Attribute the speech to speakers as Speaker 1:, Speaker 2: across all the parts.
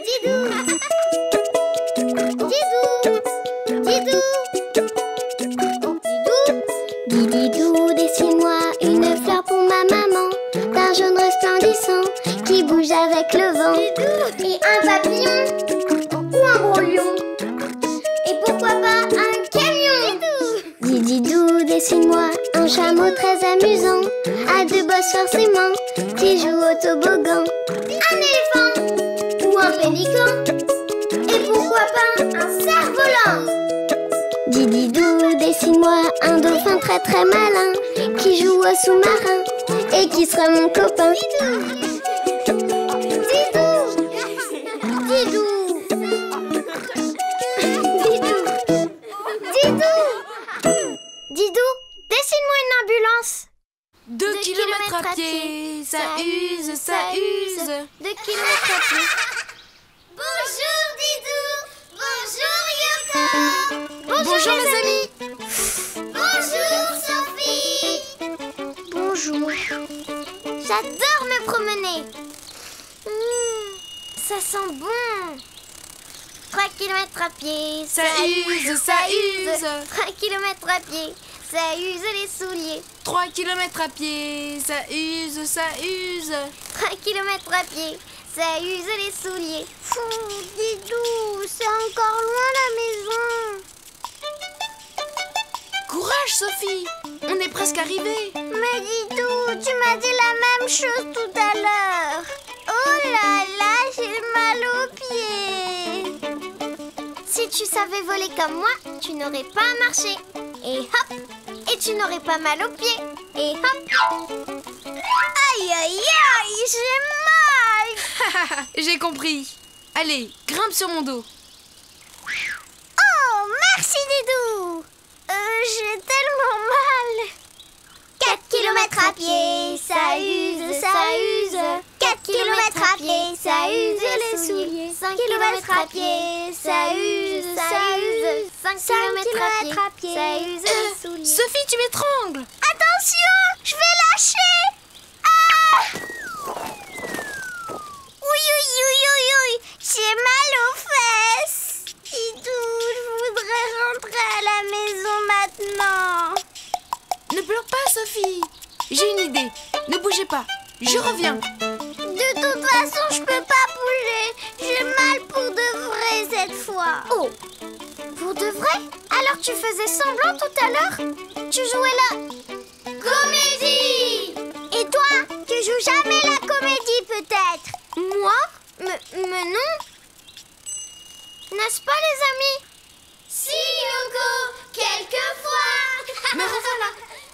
Speaker 1: Didou. Didou. Didou. Oh, Didou. Dididou, dessine-moi une fleur pour ma maman, d'un jaune resplendissant qui bouge avec le vent. Didou. Et un papillon ou un gros lion. Et pourquoi pas un camion. Dididou, dessine-moi un chameau très amusant, à deux bosses forcément, qui joue au toboggan. Un éléphant ou un pélican. Et pourquoi pas un cerf-volant. Dididou, dessine-moi un dauphin très très malin, qui joue au sous-marin et qui sera mon copain. Didou. Didou. Didou, dessine-moi une ambulance.
Speaker 2: 2 kilomètres à pied, ça use, ça use.
Speaker 1: 2 kilomètres à pied. Bonjour Didou. Bonjour Yoko.
Speaker 2: Bonjour les amis.
Speaker 1: Bonjour Sophie. Bonjour. J'adore me promener. Ça sent bon. 3 kilomètres à pied,
Speaker 2: Ça use, ça use.
Speaker 1: 3 kilomètres à pied, ça use les souliers.
Speaker 2: 3 kilomètres à pied, ça use, ça use.
Speaker 1: 3 kilomètres à pied, ça use les souliers. Didou, c'est encore loin la maison.
Speaker 2: Courage Sophie, on est presque arrivé.
Speaker 1: Mais Didou, tu m'as dit la même chose tout à l'heure. Oh là là, j'ai mal aux pieds. Si tu savais voler comme moi, tu n'aurais pas à marcher. Et hop, et tu n'aurais pas mal aux pieds. Et hop. Aïe aïe aïe, j'ai mal.
Speaker 2: J'ai compris. Allez, grimpe sur mon dos.
Speaker 1: Oh, merci Didou. J'ai tellement mal. 4 kilomètres à pied, ça use, ça use. 4 kilomètres à pied, ça use les souliers. 5 kilomètres à pied, ça use, ça use. 5 kilomètres à pied, ça use les souliers.
Speaker 2: Sophie, tu m'étrangles.
Speaker 1: Attention, je vais lâcher. Ah! Oui, oui, oui, oui, oui, j'ai mal aux fesses. Didou, je voudrais rentrer à la maison maintenant.
Speaker 2: Ne pleure pas Sophie. J'ai une idée. Ne bougez pas. Je reviens.
Speaker 1: De toute façon, je peux pas bouger. J'ai mal pour de vrai cette fois. Oh, pour de vrai? Alors tu faisais semblant tout à l'heure? Tu jouais la comédie. Et toi, tu joues jamais la comédie peut-être? Moi? Mais non. N'est-ce pas les amis? Si, Yoko, quelquefois.
Speaker 2: Me revoilà.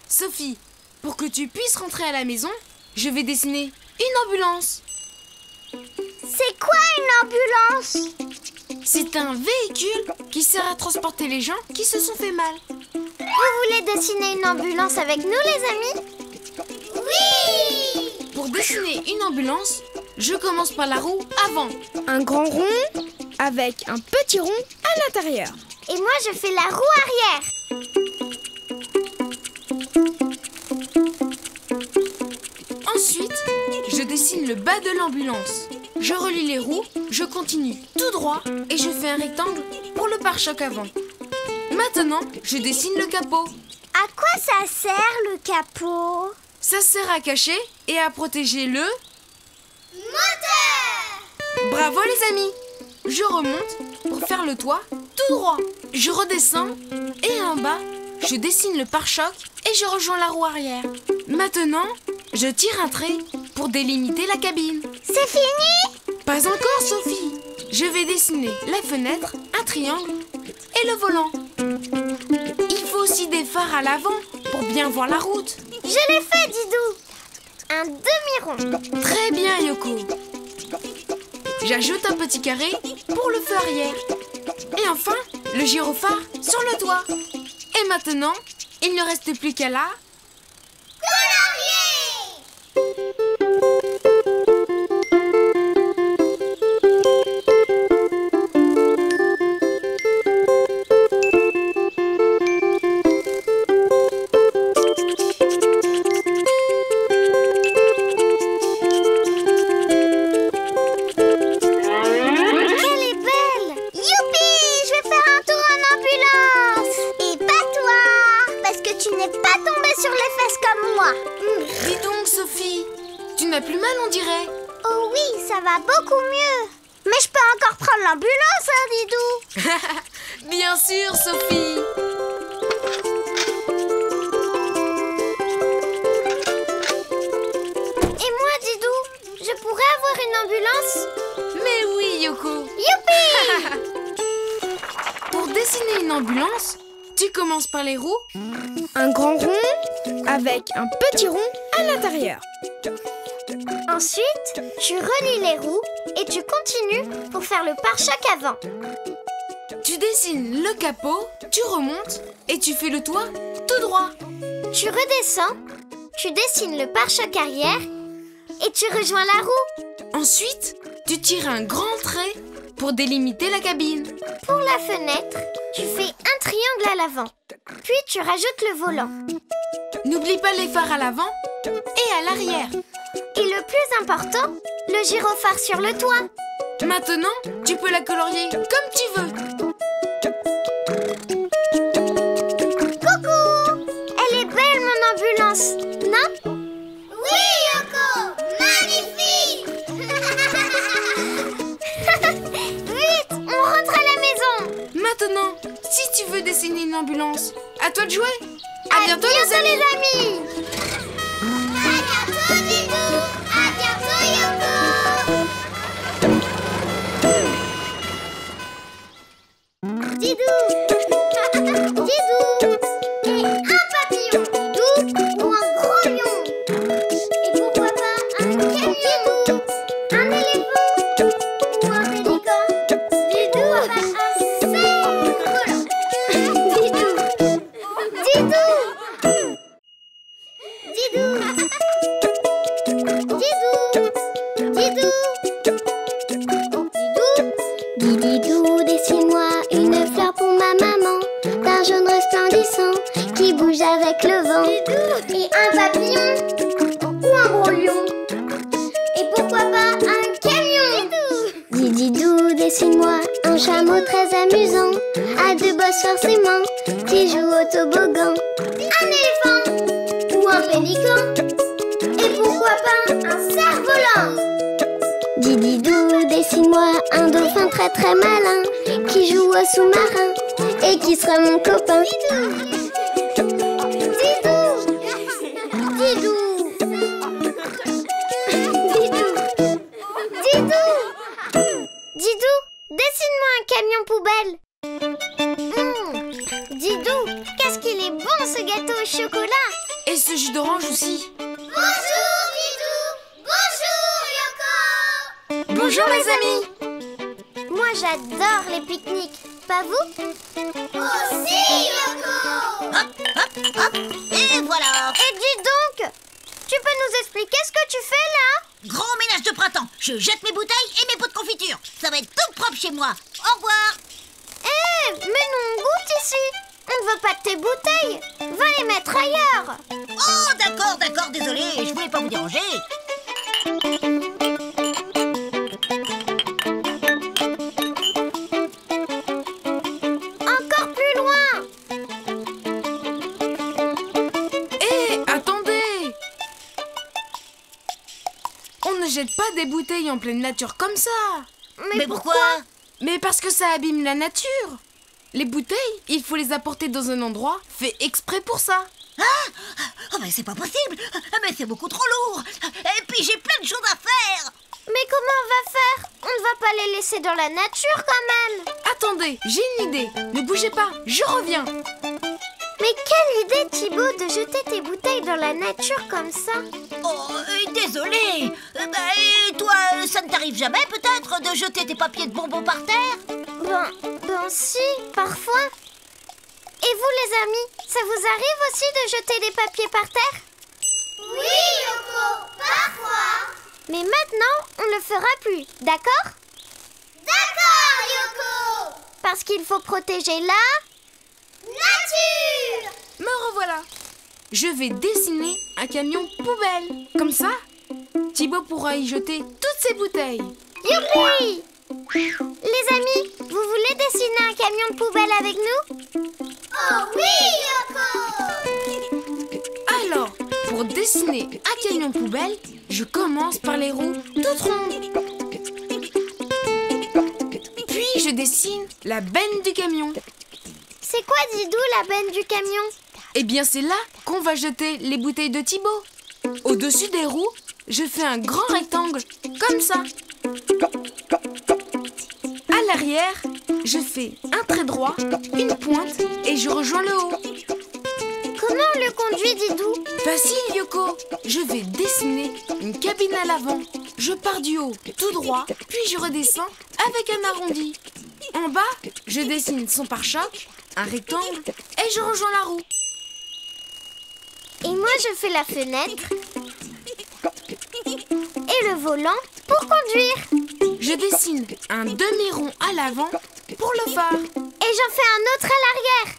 Speaker 2: Sophie, pour que tu puisses rentrer à la maison, je vais dessiner une ambulance.
Speaker 1: C'est quoi une ambulance?
Speaker 2: C'est un véhicule qui sert à transporter les gens qui se sont fait mal.
Speaker 1: Vous voulez dessiner une ambulance avec nous les amis? Oui!
Speaker 2: Pour dessiner une ambulance, je commence par la roue avant.
Speaker 3: Un grand rond avec un petit rond à l'intérieur.
Speaker 1: Et moi je fais la roue arrière.
Speaker 2: Ensuite, je dessine le bas de l'ambulance. Je relie les roues, je continue tout droit et je fais un rectangle pour le pare-choc avant. Maintenant, je dessine le capot.
Speaker 1: À quoi ça sert le capot?
Speaker 2: Ça sert à cacher et à protéger le...
Speaker 1: moteur!
Speaker 2: Bravo les amis! Je remonte pour faire le toit tout droit. Je redescends et en bas, je dessine le pare-choc et je rejoins la roue arrière. Maintenant, je tire un trait pour délimiter la cabine.
Speaker 1: C'est fini?
Speaker 2: Pas encore, Sophie. Je vais dessiner la fenêtre, un triangle et le volant. Il faut aussi des phares à l'avant pour bien voir la route.
Speaker 1: Je l'ai fait, Didou. Un demi-rond.
Speaker 2: Très bien, Yoko. J'ajoute un petit carré pour le feu arrière. Et enfin, le gyrophare sur le toit. Et maintenant, il ne reste plus qu'à la... on dirait.
Speaker 1: Oh oui, ça va beaucoup mieux. Mais je peux encore prendre l'ambulance, hein, Didou?
Speaker 2: Bien sûr, Sophie.
Speaker 1: Et moi, Didou, je pourrais avoir une ambulance?
Speaker 2: Mais oui, Yoko.
Speaker 1: Youpi!
Speaker 2: Pour dessiner une ambulance, tu commences par les roues.
Speaker 3: Un grand rond avec un petit rond à l'intérieur.
Speaker 1: Ensuite, tu relis les roues et tu continues pour faire le pare-choc avant.
Speaker 2: Tu dessines le capot, tu remontes et tu fais le toit tout droit.
Speaker 1: Tu redescends, tu dessines le pare-choc arrière et tu rejoins la roue.
Speaker 2: Ensuite, tu tires un grand trait pour délimiter la cabine.
Speaker 1: Pour la fenêtre, tu fais un triangle à l'avant. Puis tu rajoutes le volant.
Speaker 2: N'oublie pas les phares à l'avant et à l'arrière.
Speaker 1: Et le plus important, le gyrophare sur le toit.
Speaker 2: Maintenant, tu peux la colorier comme tu veux.
Speaker 1: Coucou! Elle est belle, mon ambulance, non? Oui, Yoko! Magnifique! Vite, on rentre à la maison.
Speaker 2: Maintenant, si tu veux dessiner une ambulance, à toi de jouer. À bientôt,
Speaker 1: les amis!
Speaker 2: les
Speaker 1: À bientôt, Didou! À bientôt, Yoko! Didou! Didou! Et un papillon, Didou, ou un gros lion. Et pourquoi pas un camion, un éléphant ou un pélican. Didou, un cerf-volant. Didou! Didou! Didou, dessine-moi une fleur pour ma maman, d'un jaune resplendissant qui bouge avec le vent. Et un papillon ou un gros lion. Et pourquoi pas un camion. Didou, dessine-moi un chameau très amusant, à deux bosses forcément, qui joue au toboggan. Un éléphant ou un pélican. Et pourquoi pas un cerf-volant. Didou, dessine-moi un dauphin très très malin, qui joue au sous-marin et qui sera mon copain. Didou! Didou, dessine-moi un camion poubelle. Didou, qu'est-ce qu'il est bon ce gâteau au chocolat.
Speaker 2: Et ce jus d'orange aussi.
Speaker 1: Bonjour Didou. Bonjour Yoko.
Speaker 2: Bonjour les amis.
Speaker 1: Moi j'adore les pique-niques, pas vous? Aussi Yoko.
Speaker 4: Hop, et voilà.
Speaker 1: Et dis donc, tu peux nous expliquer ce que tu fais là?
Speaker 4: Grand ménage de printemps. Je jette mes bouteilles et mes pots de confiture. Ça va être tout propre chez moi. Au revoir.
Speaker 1: Mais nous on goûte ici. On ne veut pas de tes bouteilles. Va les mettre ailleurs.
Speaker 4: Oh, d'accord, désolé. Je voulais pas vous déranger.
Speaker 1: Encore plus loin.
Speaker 2: Attendez. On ne jette pas des bouteilles en pleine nature comme ça.
Speaker 4: Mais pourquoi?
Speaker 2: Mais parce que ça abîme la nature. Les bouteilles, il faut les apporter dans un endroit fait exprès pour ça.
Speaker 4: Oh, mais c'est pas possible. Mais c'est beaucoup trop lourd. Et puis j'ai plein de choses à faire.
Speaker 1: Mais comment on va faire? On ne va pas les laisser dans la nature quand même.
Speaker 2: Attendez, j'ai une idée. Ne bougez pas, je reviens.
Speaker 1: Mais quelle idée Thibaut de jeter tes bouteilles dans la nature comme ça.
Speaker 4: Oh, désolé. Et toi, ça ne t'arrive jamais peut-être de jeter tes papiers de bonbons par terre?
Speaker 1: Ben si, parfois. Et vous les amis, ça vous arrive aussi de jeter des papiers par terre? Oui Yoko, parfois. Mais maintenant, on ne le fera plus, d'accord? D'accord Yoko. Parce qu'il faut protéger la nature.
Speaker 2: Me revoilà. Je vais dessiner un camion poubelle. Comme ça, Thibaut pourra y jeter toutes ses bouteilles.
Speaker 1: Youpi! Les amis, vous voulez dessiner un camion de poubelle avec nous? Oh oui, Yoko!
Speaker 2: Alors, pour dessiner un camion poubelle, je commence par les roues toutes rondes. Puis je dessine la benne du camion.
Speaker 1: C'est quoi, Didou, la benne du camion?
Speaker 2: Eh bien, c'est là qu'on va jeter les bouteilles de Thibaut. Au-dessus des roues, je fais un grand rectangle, comme ça. À l'arrière, je fais un trait droit, une pointe et je rejoins le haut.
Speaker 1: Comment on le conduit, Didou?
Speaker 2: Facile, Yoko. Je vais dessiner une cabine à l'avant. Je pars du haut, tout droit, puis je redescends avec un arrondi. En bas, je dessine son pare-choc, un rectangle et je rejoins la roue.
Speaker 1: Et moi, je fais la fenêtre et le volant pour conduire.
Speaker 2: Je dessine un demi-rond à l'avant pour le phare.
Speaker 1: Et j'en fais un autre à l'arrière.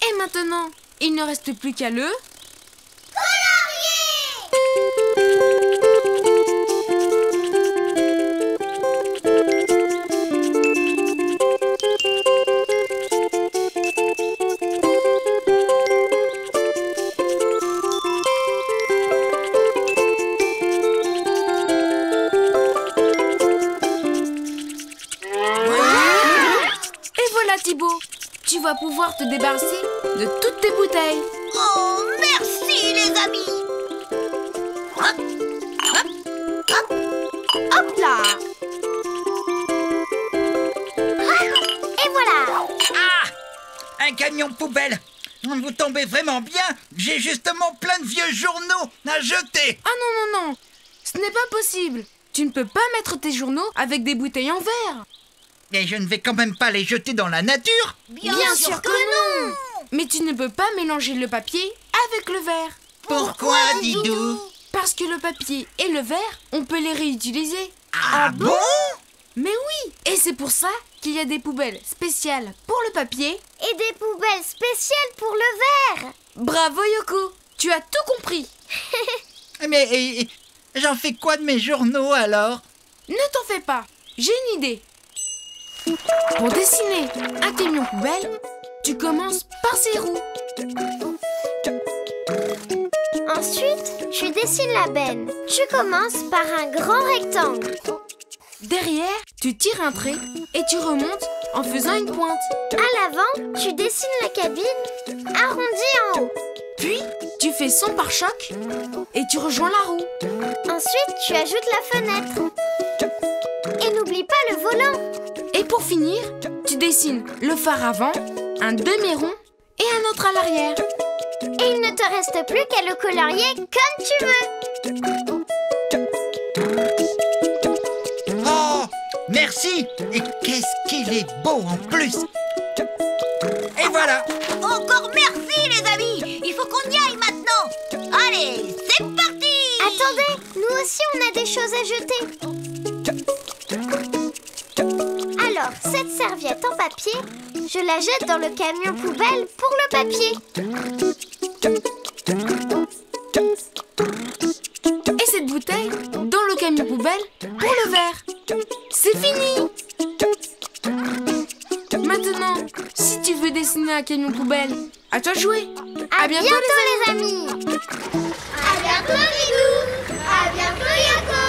Speaker 2: Et maintenant, il ne reste plus qu'à le... Thibaut, tu vas pouvoir te débarrasser de toutes tes bouteilles.
Speaker 4: Oh, merci les amis. Hop, hop, hop.
Speaker 3: Hop là!
Speaker 1: Et voilà.
Speaker 5: Ah! Un camion poubelle! Vous tombez vraiment bien! J'ai justement plein de vieux journaux à jeter!
Speaker 2: Ah non, non, non! Ce n'est pas possible! Tu ne peux pas mettre tes journaux avec des bouteilles en verre!
Speaker 5: Et je ne vais quand même pas les jeter dans la nature!
Speaker 4: Bien sûr que non.
Speaker 2: Mais tu ne peux pas mélanger le papier avec le verre.
Speaker 5: Pourquoi, Didou?
Speaker 2: Parce que le papier et le verre, on peut les réutiliser.
Speaker 5: Ah bon?
Speaker 2: Mais oui! Et c'est pour ça qu'il y a des poubelles spéciales pour le papier.
Speaker 1: Et des poubelles spéciales pour le verre.
Speaker 2: Bravo Yoko! Tu as tout compris!
Speaker 5: Mais j'en fais quoi de mes journaux alors?
Speaker 2: Ne t'en fais pas, j'ai une idée. Pour dessiner un camion poubelle, tu commences par ses roues.
Speaker 1: Ensuite, tu dessines la benne. Tu commences par un grand rectangle.
Speaker 2: Derrière, tu tires un trait et tu remontes en faisant une pointe.
Speaker 1: À l'avant, tu dessines la cabine arrondie en haut.
Speaker 2: Puis, tu fais son pare-choc et tu rejoins la roue.
Speaker 1: Ensuite, tu ajoutes la fenêtre. Et n'oublie pas le volant.
Speaker 2: Et pour finir, tu dessines le phare avant, un demi-rond et un autre à l'arrière.
Speaker 1: Et il ne te reste plus qu'à le colorier comme tu veux.
Speaker 5: Oh! Merci! Et qu'est-ce qu'il est beau en plus! Et voilà!
Speaker 4: Encore merci les amis. Il faut qu'on y aille maintenant. Allez, c'est parti.
Speaker 1: Attendez, nous aussi on a des choses à jeter. Alors, cette serviette en papier, je la jette dans le camion poubelle pour le papier.
Speaker 2: Et cette bouteille dans le camion poubelle pour le verre. C'est fini! Maintenant, si tu veux dessiner un camion poubelle, à toi de jouer.
Speaker 1: À bientôt les amis. À bientôt Didou. À bientôt Yoko.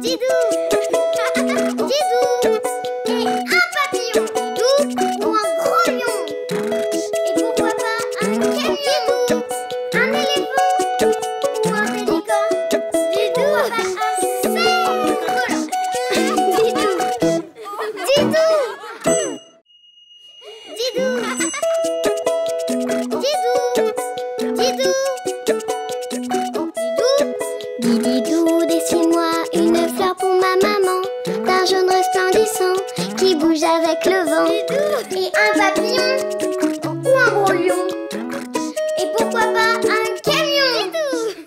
Speaker 1: Didou. Didou. Et un papillon. Didou. Ou un gros lion. Et pourquoi pas un camion. Un éléphant. Ou un pélican. Didou. Un cerf-volant. Didou. Didou. Didou. Didou. Didou, dessine-moi une fleur pour ma maman, d'un jaune resplendissant qui bouge avec le vent. Et un papillon ou un gros lion. Et pourquoi pas un camion.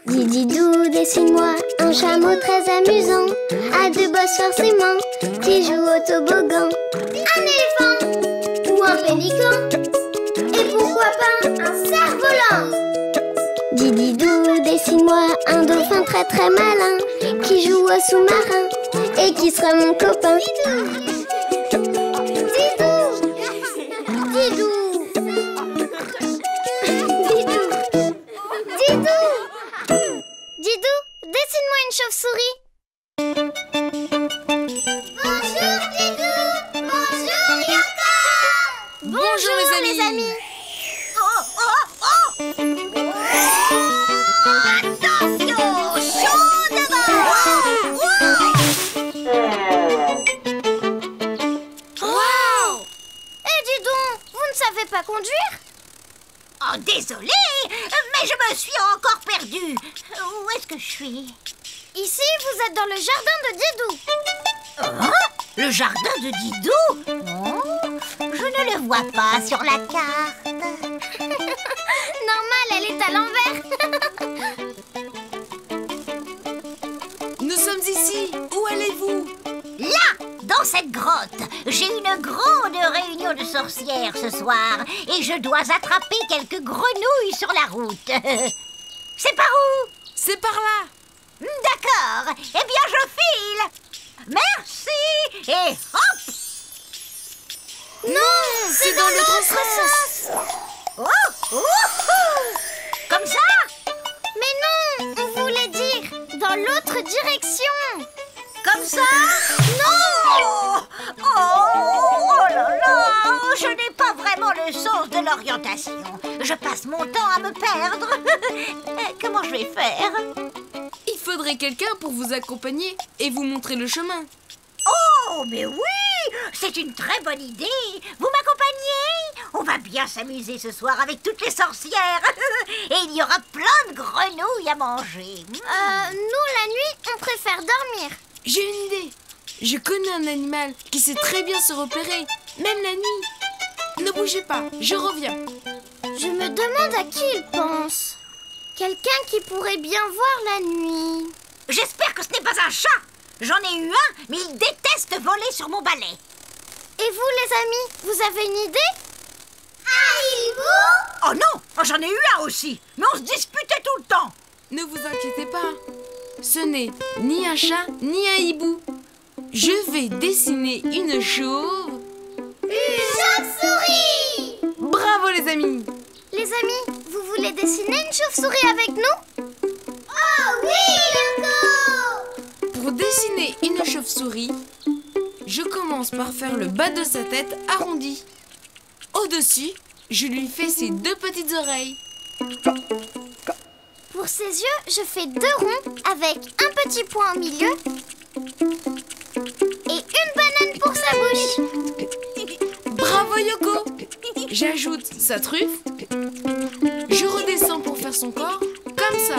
Speaker 1: Didou, dessine-moi un chameau très amusant, à deux bosses forcément, qui joue au toboggan. Un éléphant ou un pélican. Et pourquoi pas un cerf-volant. Didou, dessine-moi un dauphin très très malin, qui joue au sous-marin et qui sera mon copain. Didou. Didou. Didou. Didou. amis.
Speaker 4: Attention, chaud devant.
Speaker 2: Waouh!
Speaker 1: Eh, dis donc, vous ne savez pas conduire?
Speaker 4: Oh, désolé, mais je me suis encore perdue. Où est-ce que je suis?
Speaker 1: Ici, vous êtes dans le jardin de Didou.
Speaker 4: Hein? Le jardin de Didou? Oh, je ne le vois pas sur la carte.
Speaker 1: Normal, elle est à l'envers.
Speaker 2: Nous sommes ici. Où allez-vous?
Speaker 4: Là, dans cette grotte, j'ai une grande réunion de sorcières ce soir et je dois attraper quelques grenouilles sur la route. C'est par où?
Speaker 2: C'est par là.
Speaker 4: D'accord, eh bien je file. Merci et hop!
Speaker 1: Non,
Speaker 2: C'est dans l'autre sens.
Speaker 4: Oh, ouhou. Comme ça?
Speaker 1: Mais non, on voulait dire dans l'autre direction.
Speaker 4: Comme ça? Non! Oh là là! Je n'ai pas vraiment le sens de l'orientation. Je passe mon temps à me perdre. Comment je vais faire?
Speaker 2: Il faudrait quelqu'un pour vous accompagner et vous montrer le chemin.
Speaker 4: Oh, mais oui! C'est une très bonne idée! Vous m'accompagnez? On va bien s'amuser ce soir avec toutes les sorcières. Et il y aura plein de grenouilles à manger.
Speaker 1: Nous, la nuit, on préfère dormir.
Speaker 2: J'ai une idée. Je connais un animal qui sait très bien se repérer, même la nuit. Ne bougez pas, je reviens.
Speaker 1: Je me demande à qui il pense. Quelqu'un qui pourrait bien voir la nuit.
Speaker 4: J'espère que ce n'est pas un chat. J'en ai eu un, mais il déteste voler sur mon balai.
Speaker 1: Et vous, les amis, vous avez une idée? Hibou?
Speaker 4: Oh non, j'en ai eu un aussi. Mais on se disputait tout le temps.
Speaker 2: Ne vous inquiétez pas. Ce n'est ni un chat, ni un hibou. Je vais dessiner une chauve.
Speaker 1: Une chauve-souris!
Speaker 2: Bravo les amis!
Speaker 1: Les amis, vous voulez dessiner une chauve-souris avec nous? Oh oui, Loco!
Speaker 2: Pour dessiner une chauve-souris, je commence par faire le bas de sa tête arrondi. Au-dessus, je lui fais ses deux petites oreilles.
Speaker 1: Pour ses yeux, je fais deux ronds avec un petit point au milieu et une banane pour sa bouche.
Speaker 2: Bravo Yoko! J'ajoute sa truffe. Je redescends pour faire son corps, comme ça.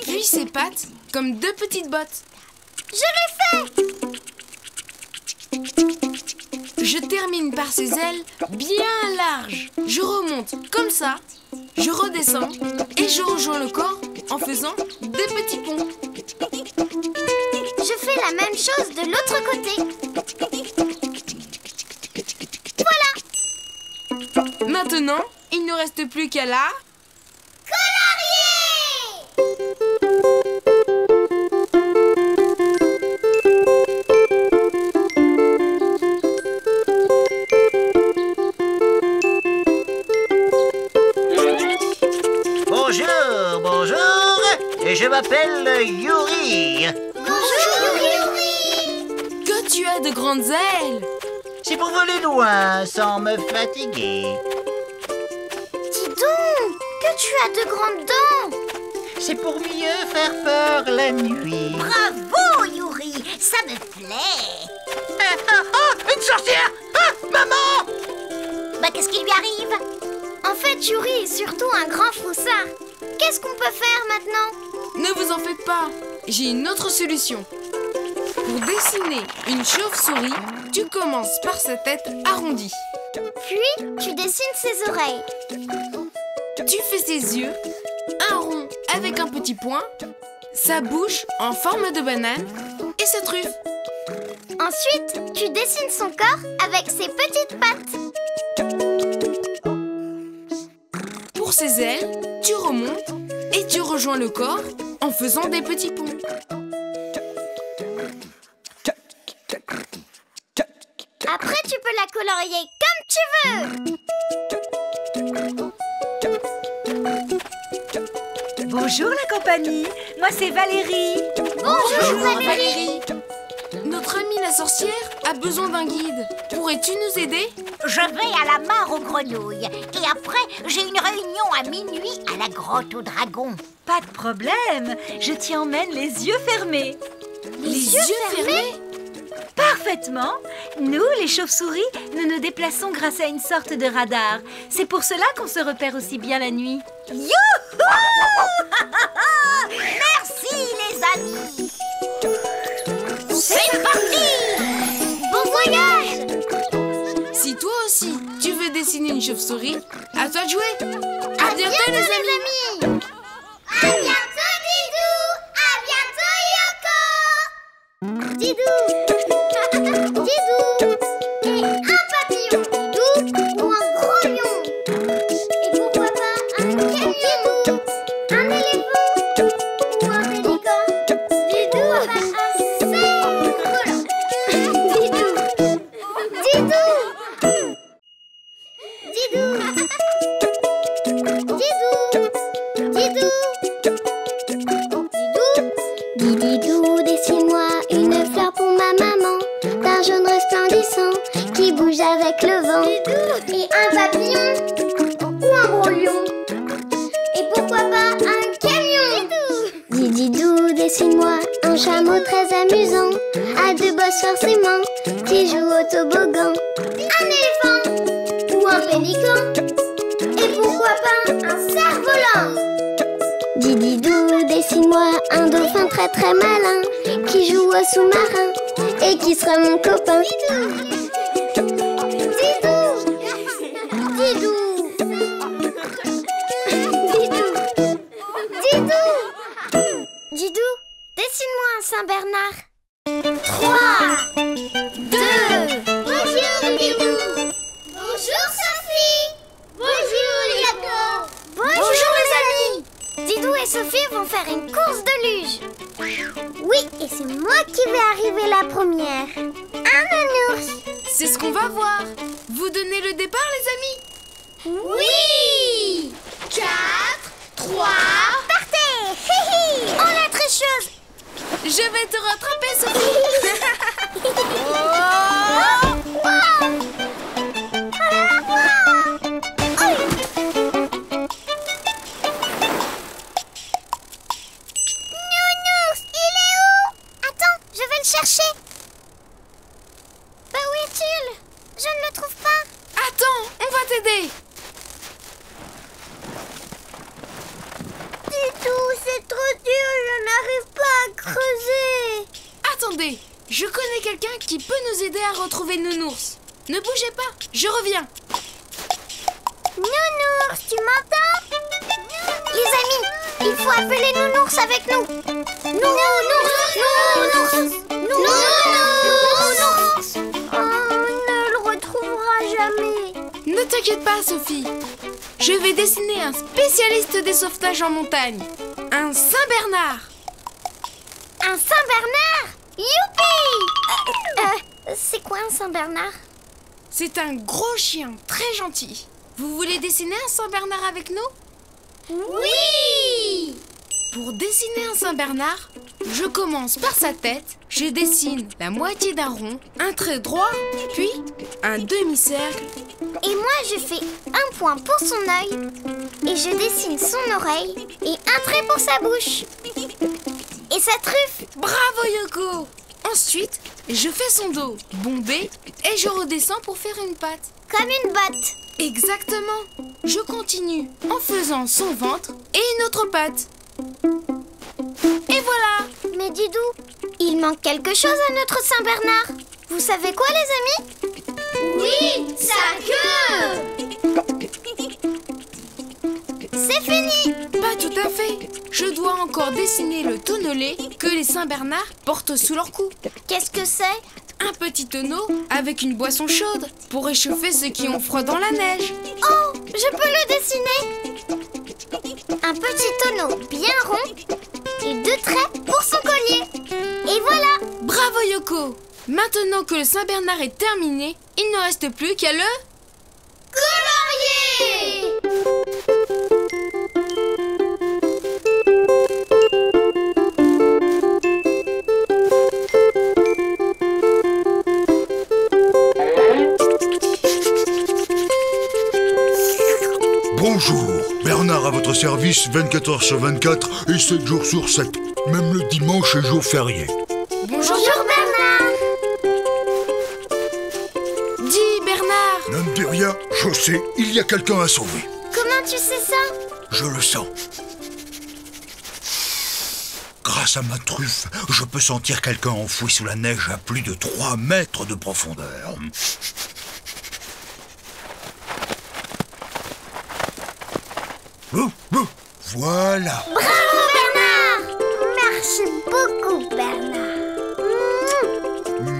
Speaker 2: Puis ses pattes, comme deux petites bottes.
Speaker 1: Je l'ai fait!
Speaker 2: Je termine par ses ailes bien larges. Je remonte comme ça. Je redescends et je rejoins le corps en faisant des petits ponts.
Speaker 1: Je fais la même chose de l'autre côté. Voilà!
Speaker 2: Maintenant, il ne reste plus qu'à la...
Speaker 6: Bonjour, et je m'appelle Yuri.
Speaker 1: Bonjour, Yuri!
Speaker 2: Que tu as de grandes ailes!
Speaker 6: C'est pour voler loin sans me fatiguer.
Speaker 1: Dis donc, que tu as de grandes dents!
Speaker 6: C'est pour mieux faire peur la nuit.
Speaker 4: Bravo, Yuri, ça me plaît.
Speaker 6: Une sorcière! Maman!
Speaker 4: Bah, qu'est-ce qui lui arrive?
Speaker 1: En fait, Yuri est surtout un grand froussard. Qu'est-ce qu'on peut faire maintenant?
Speaker 2: Ne vous en faites pas, j'ai une autre solution. Pour dessiner une chauve-souris, tu commences par sa tête arrondie.
Speaker 1: Puis, tu dessines ses oreilles.
Speaker 2: Tu fais ses yeux, un rond avec un petit point, sa bouche en forme de banane et sa truffe.
Speaker 1: Ensuite, tu dessines son corps avec ses petites pattes.
Speaker 2: Pour ses ailes, tu remontes et tu rejoins le corps en faisant des petits ponts.
Speaker 1: Après, tu peux la colorier comme tu veux.
Speaker 7: Bonjour la compagnie, moi c'est Valérie.
Speaker 1: Bonjour, Valérie.
Speaker 2: Notre amie la sorcière a besoin d'un guide. Pourrais-tu nous aider?
Speaker 4: je vais à la mare aux grenouilles. Et après, j'ai une réunion à minuit à la grotte aux dragons.
Speaker 7: Pas de problème, je t'y emmène les yeux fermés.
Speaker 2: Les yeux fermés?
Speaker 7: Parfaitement. Nous, les chauves-souris, nous nous déplaçons grâce à une sorte de radar. C'est pour cela qu'on se repère aussi bien la nuit.
Speaker 4: Youhou! Merci les amis. C'est parti!
Speaker 1: Bon voyage!
Speaker 2: Si toi aussi, tu veux dessiner une chauve-souris, à toi de jouer. À bientôt les amis.
Speaker 1: À bientôt, Didou! À bientôt, Yoko! Didou! Didou! Et un papillon, Didou, ou un gros lion. Et pourquoi pas un camion, un éléphant, ou un pélican. Didou, assez volant. Didou! Didou! Didou! Didou! Didou, dessine-moi une fleur pour ma maman, d'un jaune resplendissant qui bouge avec le vent. Et un papillon ou un gros lion. Et pourquoi pas un camion. Didou, dessine-moi un chameau très amusant, à deux bosses forcément, qui joue au toboggan. Un éléphant ou un pélican. Et pourquoi pas un cerf-volant. Didou, dessine-moi un dauphin très très malin, qui joue au sous-marin et qui sera mon copain. Didou, dessine-moi un Saint-Bernard. 3, 2, bonjour Didou. Bonjour Sophie. Bonjour Yoko. Bonjour les amis. Didou et Sophie vont faire une course de luge. Oui, et c'est moi qui vais arriver la première. Un nounours.
Speaker 2: C'est ce qu'on va voir. Vous donnez le départ les amis?
Speaker 1: Oui. 4, 3, partez. Oh la tricheuse.
Speaker 2: Je vais te rattraper Sophie.
Speaker 1: Nounours, il est où? Attends, je vais le chercher. Bah où est-il? Je ne le trouve pas.
Speaker 2: Attends, on va t'aider.
Speaker 1: Didou, c'est trop dur, je n'arrive pas à creuser.
Speaker 2: Attendez, je connais quelqu'un qui peut nous aider à retrouver Nounours. Ne bougez pas, je reviens.
Speaker 1: Nounours, tu m'entends? Les amis, il faut appeler Nounours avec nous. Nounours, oh, on ne le retrouvera jamais.
Speaker 2: Ne t'inquiète pas Sophie. Je vais dessiner un spécialiste des sauvetages en montagne. Un Saint-Bernard.
Speaker 1: Un Saint-Bernard? Youpi! C'est quoi un Saint-Bernard?
Speaker 2: C'est un gros chien très gentil. Vous voulez dessiner un Saint-Bernard avec nous?
Speaker 1: Oui!
Speaker 2: Pour dessiner un Saint-Bernard, je commence par sa tête, je dessine la moitié d'un rond, un trait droit, puis un demi-cercle.
Speaker 1: Et moi, je fais un point pour son œil, et je dessine son oreille, et un trait pour sa bouche. Et sa truffe.
Speaker 2: Bravo Yoko! Ensuite, je fais son dos bombé et je redescends pour faire une patte.
Speaker 1: Comme une botte.
Speaker 2: Exactement. Je continue en faisant son ventre et une autre patte. Et voilà.
Speaker 1: Mais Didou, il manque quelque chose à notre Saint-Bernard. Vous savez quoi les amis? Oui, sa queue. C'est fini.
Speaker 2: Pas tout à fait. Je dois encore dessiner le tonnelet que les Saint-Bernard portent sous leur cou.
Speaker 1: Qu'est-ce que c'est?
Speaker 2: Un petit tonneau avec une boisson chaude pour réchauffer ceux qui ont froid dans la neige.
Speaker 1: Oh, je peux le dessiner. Un petit tonneau bien rond et 2 traits pour son collier. Et voilà.
Speaker 2: Bravo Yoko. Maintenant que le Saint-Bernard est terminé, il ne reste plus qu'à le...
Speaker 1: colorier.
Speaker 8: votre service 24 heures sur 24 et 7 jours sur 7. Même le dimanche est jour férié.
Speaker 1: Bonjour Bernard.
Speaker 2: Dis, Bernard.
Speaker 8: Ne me dis rien, je sais, il y a quelqu'un à sauver.
Speaker 1: Comment tu sais ça?
Speaker 8: Je le sens. Grâce à ma truffe, je peux sentir quelqu'un enfoui sous la neige à plus de 3 mètres de profondeur. Voilà.
Speaker 1: Bravo Bernard. Merci beaucoup Bernard.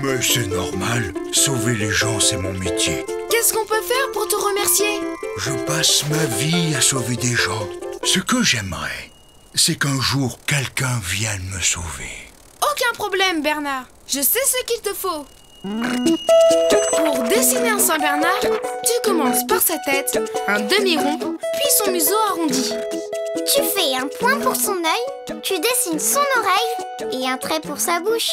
Speaker 8: Mais c'est normal, sauver les gens c'est mon métier.
Speaker 2: Qu'est-ce qu'on peut faire pour te remercier?
Speaker 8: Je passe ma vie à sauver des gens. Ce que j'aimerais, c'est qu'un jour quelqu'un vienne me sauver.
Speaker 2: Aucun problème, Bernard. Je sais ce qu'il te faut. Pour dessiner un Saint-Bernard, tu commences par sa tête, un demi-rond, puis son museau arrondi.
Speaker 1: Tu fais un point pour son œil, tu dessines son oreille et un trait pour sa bouche.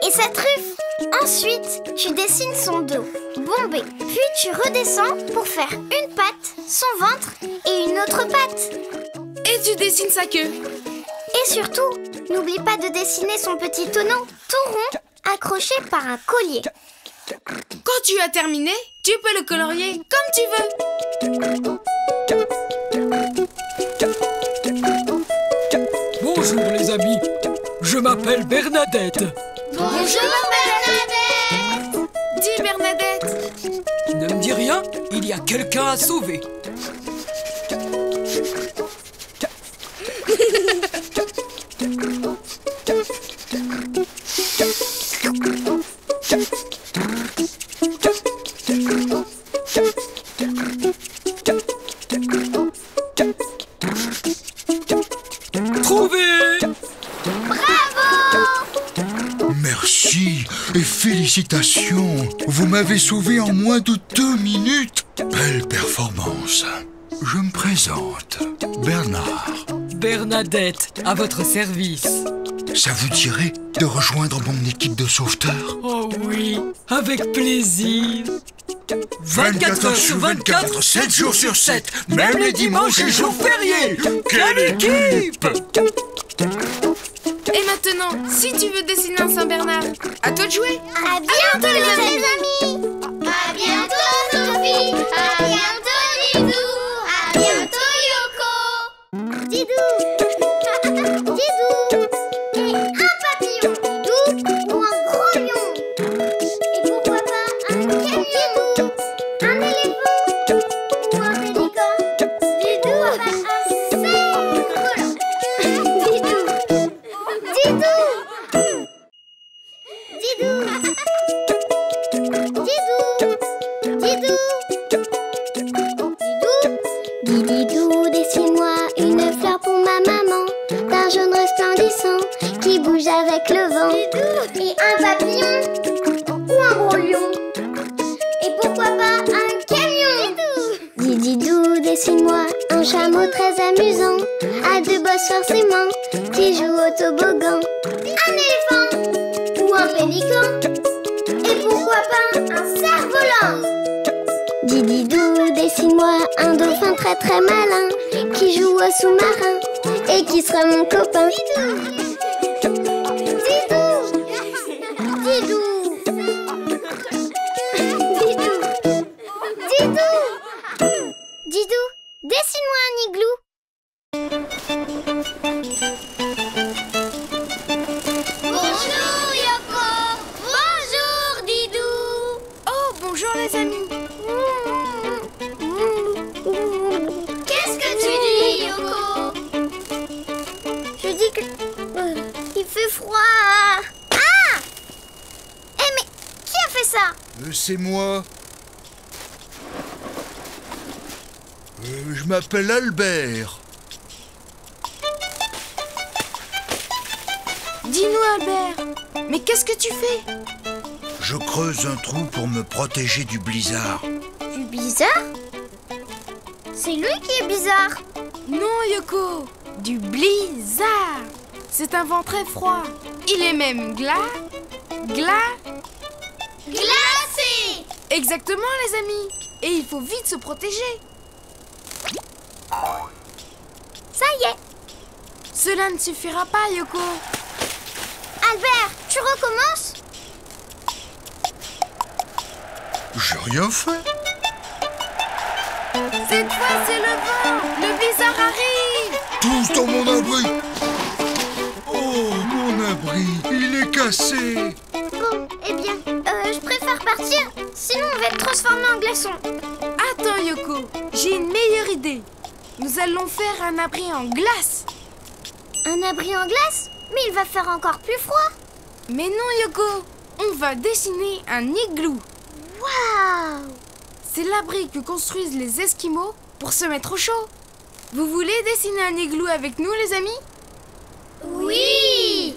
Speaker 1: Et sa truffe. Ensuite, tu dessines son dos, bombé. Puis tu redescends pour faire une patte, son ventre et une autre patte.
Speaker 2: Et tu dessines sa queue.
Speaker 1: Et surtout, n'oublie pas de dessiner son petit tonneau, tout rond, accroché par un collier.
Speaker 2: Quand tu as terminé, tu peux le colorier comme tu veux.
Speaker 9: Bonjour les amis, je m'appelle Bernadette.
Speaker 1: Bonjour Bernadette.
Speaker 2: Dis Bernadette.
Speaker 9: Ne me dis rien, il y a quelqu'un à sauver. Trouvé!
Speaker 8: Merci et félicitations. Vous m'avez sauvé en moins de 2 minutes. Belle performance. Je me présente, Bernard.
Speaker 9: Bernadette, à votre service.
Speaker 8: Ça vous dirait de rejoindre mon équipe de sauveteurs?
Speaker 9: Oh oui, avec plaisir. 24 heures sur 24, 7 jours sur 7, même les dimanches et jours fériés. Quelle équipe!
Speaker 2: Et maintenant, si tu veux dessiner un Saint-Bernard, à toi de jouer.
Speaker 1: À bientôt les amis. À bientôt Sophie. À bientôt Didou. À bientôt Yoko. Didou. Didou. Et un papillon. Didou. Ou un gros lion. Et pourquoi pas un camion. Un éléphant. Ou un pélican. Didou. Un cerf volant. Didou. Didou. Didou. Didou. Didou, dessine-moi une fleur pour ma maman, d'un jaune resplendissant qui bouge avec le vent. Et un papillon ou un gros lion. Et pourquoi pas un camion. Didou, dessine-moi un chameau très amusant, à 2 bosses forcément, qui joue au toboggan. Un éléphant ou un pélican. Et pourquoi pas un cerf-volant. Didou, dessine-moi un dauphin très très malin, qui joue au sous-marin et qui sera mon copain. Didou. Didou. Didou. Didou. Didou, dessine-moi un igloo. Bonjour Yoko. Bonjour Didou.
Speaker 2: Oh, bonjour les amis.
Speaker 1: Qu'est-ce que tu dis Yoko? Je dis que... il fait froid. Ah! Eh mais, qui a fait ça?
Speaker 8: C'est moi. Je m'appelle Albert.
Speaker 2: Dis-nous Albert, mais qu'est-ce que tu fais?
Speaker 8: Je creuse un trou pour me protéger du blizzard.
Speaker 1: Du bizarre? C'est lui qui est bizarre.
Speaker 2: Non Yoko, du blizzard. C'est un vent très froid. Il est même glacé. Exactement les amis. Et il faut vite se protéger. Cela ne suffira pas, Yoko.
Speaker 1: Albert, tu recommences?
Speaker 8: J'ai rien fait.
Speaker 2: Cette fois, c'est le vent. Le blizzard arrive.
Speaker 8: Tous dans mon abri. Oh, mon abri, il est cassé.
Speaker 1: Bon, eh bien, je préfère partir, sinon on va être transformé en glaçon.
Speaker 2: Attends, Yoko, j'ai une meilleure idée. Nous allons faire un abri en glace.
Speaker 1: Un abri en glace? Mais il va faire encore plus froid.
Speaker 2: Mais non, Yoko, on va dessiner un igloo.
Speaker 1: Waouh!
Speaker 2: C'est l'abri que construisent les Esquimaux pour se mettre au chaud. Vous voulez dessiner un igloo avec nous, les amis?
Speaker 1: Oui!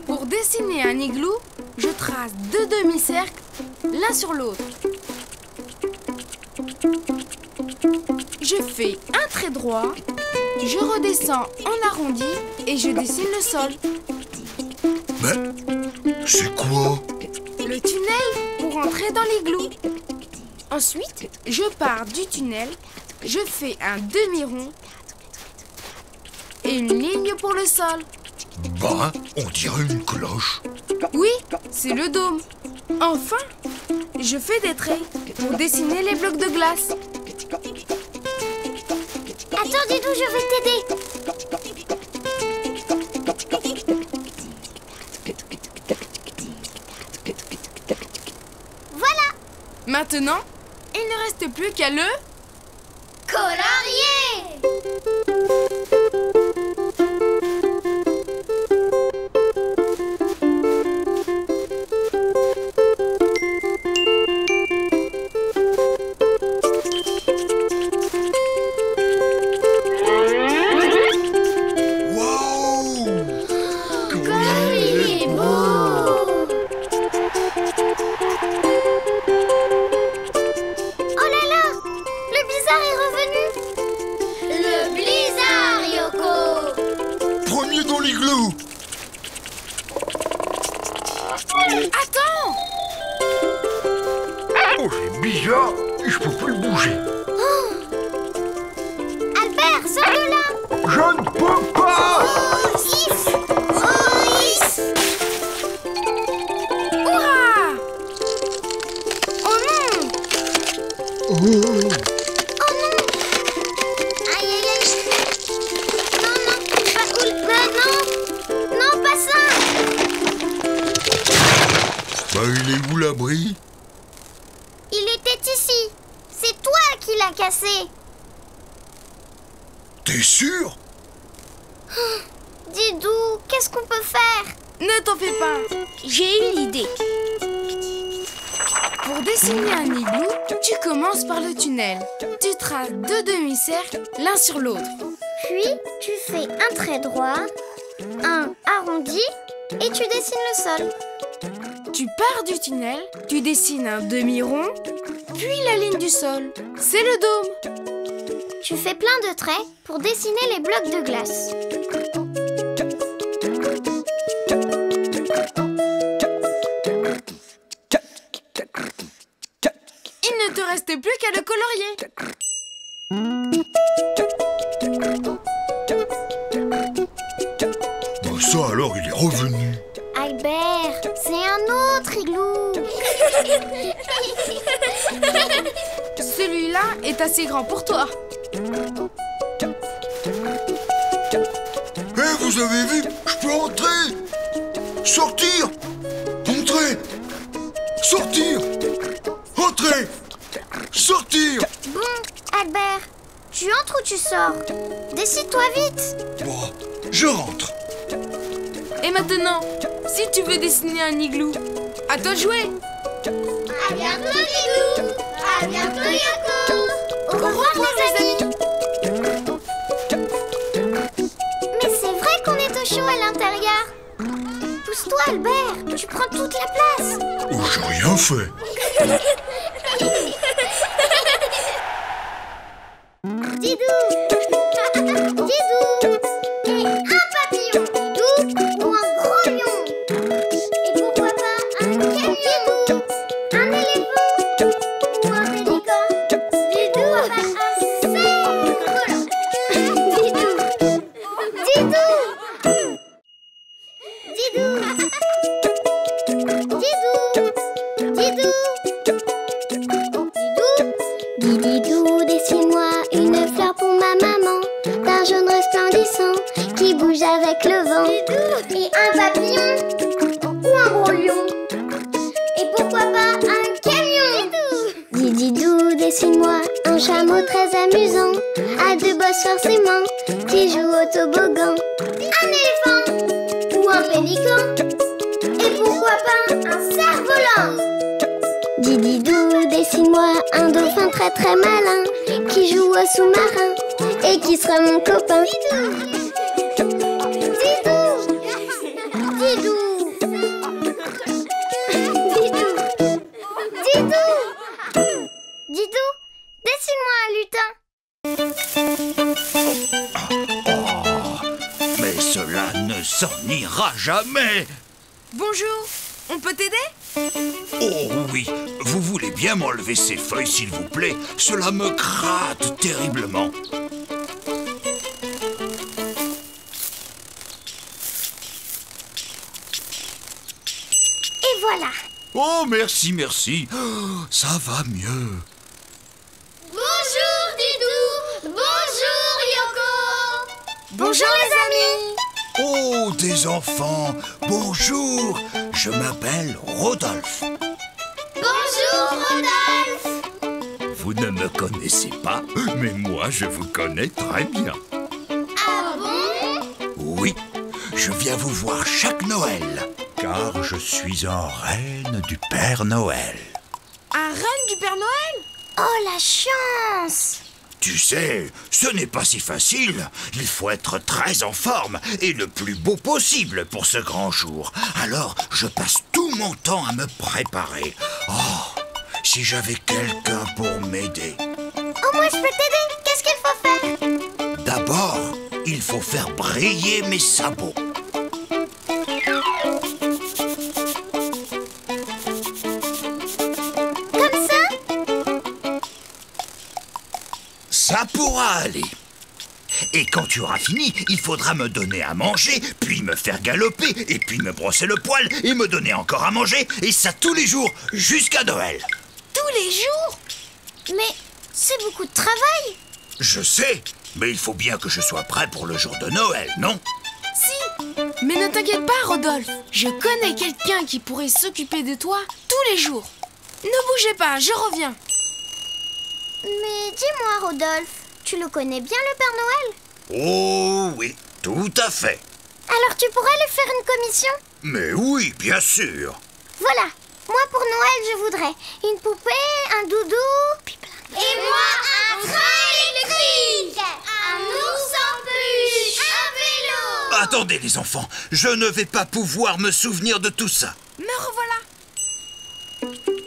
Speaker 2: Pour dessiner un igloo, je trace 2 demi-cercles l'un sur l'autre. Je fais un trait droit, je redescends en arrondi et je dessine le sol.
Speaker 8: Mais c'est quoi?
Speaker 2: Le tunnel pour entrer dans l'igloo. Ensuite, je pars du tunnel, je fais un demi-rond et une ligne pour le sol.
Speaker 8: Bah, on dirait une cloche.
Speaker 2: Oui, c'est le dôme. Enfin, je fais des traits pour dessiner les blocs de glace.
Speaker 1: Attends, Didou, je vais t'aider. Voilà.
Speaker 2: Maintenant, il ne reste plus qu'à le
Speaker 1: colorier.
Speaker 2: Attends!
Speaker 8: Oh, c'est bizarre, je peux plus bouger.
Speaker 1: Albert, sors de là!
Speaker 8: Je ne peux pas!
Speaker 2: Hurrah! Oh non!
Speaker 1: Oh non! Aïe aïe aïe! Non, non, pas non! Non, pas ça!
Speaker 8: Bah, il est où l'abri?
Speaker 1: Il était ici. C'est toi qui l'as cassé.
Speaker 8: T'es sûr?
Speaker 1: Didou, qu'est-ce qu'on peut faire?
Speaker 2: Ne t'en fais pas.
Speaker 3: J'ai une idée.
Speaker 2: Pour dessiner un igloo, tu commences par le tunnel. Tu traces 2 demi-cercles l'un sur l'autre.
Speaker 1: Puis, tu fais un trait droit, un arrondi et tu dessines le sol.
Speaker 2: Tu pars du tunnel, tu dessines un demi-rond, puis la ligne du sol. C'est le dôme.
Speaker 1: Tu fais plein de traits pour dessiner les blocs de glace.
Speaker 2: Il ne te reste plus qu'à le colorier.
Speaker 8: Bah ça alors, il est revenu.
Speaker 1: Albert, c'est un autre igloo.
Speaker 2: Celui-là est assez grand pour toi.
Speaker 8: Eh, vous avez vu? Je peux entrer! Sortir! Entrer! Sortir! Entrer! Sortir!
Speaker 1: Bon, Albert, tu entres ou tu sors? Décide-toi vite.
Speaker 8: Bon, je rentre.
Speaker 2: Et maintenant, si tu veux dessiner un igloo, à toi de jouer.
Speaker 1: À bientôt, Didou. À bientôt, Yoko. Au revoir, les amis. Mais c'est vrai qu'on est au chaud à l'intérieur. Pousse-toi, Albert. Tu prends toute la place.
Speaker 8: Oh, j'ai rien fait.
Speaker 1: Didou. Didou. Et un papillon. Didou. Ou un gros lion. Et pourquoi pas un camion. Un éléphant. Ou un pélican. Didou a un cerf. Didou. Didou, dessine-moi une fleur pour ma maman, d'un jaune resplendissant qui bouge avec le vent. Et un papillon ou un gros lion. Et pourquoi pas un camion. Didou, dessine-moi un chameau très amusant, à deux bosses forcément, qui joue au toboggan. Un éléphant ou un pélican. Et pourquoi pas un cerf-volant. Didou, dessine-moi un dauphin très très malin, qui joue au sous-marin et qui sera mon copain. Didou, dessine-moi un lutin.
Speaker 8: Mais cela ne s'en ira jamais.
Speaker 2: Bonjour, on peut t'aider?
Speaker 8: Oh oui, vous voulez bien m'enlever ces feuilles, s'il vous plaît? Cela me gratte terriblement.
Speaker 1: Et voilà.
Speaker 8: Oh, merci, merci. Oh, ça va mieux.
Speaker 1: Bonjour Didou. Bonjour Yoko.
Speaker 2: Bonjour les amis.
Speaker 8: Oh, des enfants. Bonjour. Je m'appelle Rodolphe.
Speaker 1: Bonjour Rodolphe.
Speaker 8: Vous ne me connaissez pas, mais moi, je vous connais très bien.
Speaker 1: Ah bon?
Speaker 8: Oui, je viens vous voir chaque Noël, car je suis un reine du Père Noël.
Speaker 2: Un reine du Père Noël?
Speaker 1: Oh la chance.
Speaker 8: Tu sais, ce n'est pas si facile. Il faut être très en forme et le plus beau possible pour ce grand jour. Alors, je passe tout mon temps à me préparer. Oh, si j'avais quelqu'un pour m'aider.
Speaker 1: Oh, moi je peux t'aider. Qu'est-ce qu'il faut faire?
Speaker 8: D'abord, il faut faire briller mes sabots.
Speaker 1: Comme ça?
Speaker 8: Ça pourra aller. Et quand tu auras fini, il faudra me donner à manger, puis me faire galoper, et puis me brosser le poil, et me donner encore à manger, et ça tous les jours, jusqu'à Noël.
Speaker 2: Tous les jours?
Speaker 1: Mais c'est beaucoup de travail.
Speaker 8: Je sais, mais il faut bien que je sois prêt pour le jour de Noël, non?
Speaker 2: Si. Mais ne t'inquiète pas, Rodolphe. Je connais quelqu'un qui pourrait s'occuper de toi tous les jours. Ne bougez pas, je reviens.
Speaker 1: Mais dis-moi Rodolphe, tu le connais bien le Père Noël?
Speaker 8: Oh oui, tout à fait.
Speaker 1: Alors tu pourrais lui faire une commission?
Speaker 8: Mais oui, bien sûr.
Speaker 1: Voilà, moi pour Noël je voudrais une poupée, un doudou, et moi un train électrique, un ours en peluche, un vélo.
Speaker 8: Attendez les enfants, je ne vais pas pouvoir me souvenir de tout ça.
Speaker 2: Me revoilà.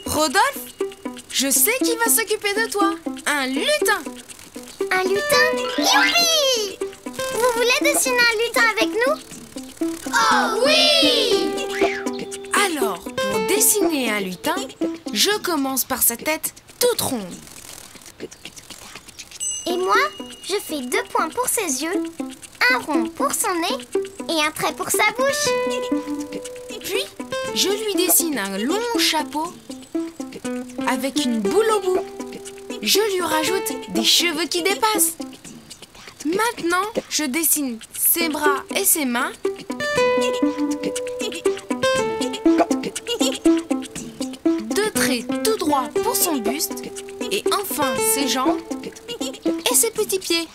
Speaker 2: Rodolphe, je sais qui va s'occuper de toi. Un lutin.
Speaker 1: Un lutin? Youpi! Vous voulez dessiner un lutin avec nous? Oh oui!
Speaker 2: Alors, pour dessiner un lutin, je commence par sa tête toute ronde.
Speaker 1: Et moi, je fais 2 points pour ses yeux, un rond pour son nez et un trait pour sa bouche.
Speaker 2: Puis, je lui dessine un long chapeau avec une boule au bout. Je lui rajoute des cheveux qui dépassent. Maintenant, je dessine ses bras et ses mains. Deux traits tout droits pour son buste. Et enfin, ses jambes et ses petits pieds.